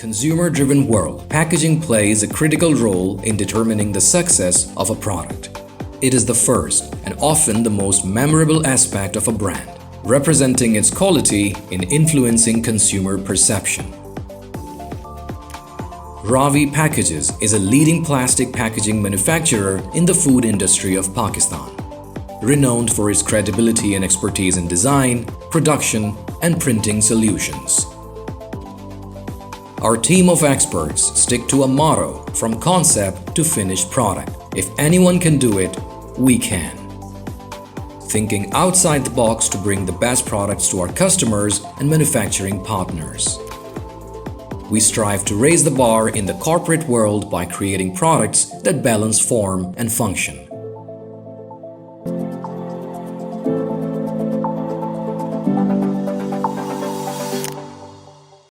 consumer-driven world, packaging plays a critical role in determining the success of a product. It is the first and often the most memorable aspect of a brand, representing its quality in influencing consumer perception. Ravi Packages is a leading plastic packaging manufacturer in the food industry of Pakistan, renowned for its credibility and expertise in design, production, and printing solutions. Our team of experts stick to a motto from concept to finished product. If anyone can do it, we can. Thinking outside the box to bring the best products to our customers and manufacturing partners. We strive to raise the bar in the corporate world by creating products that balance form and function.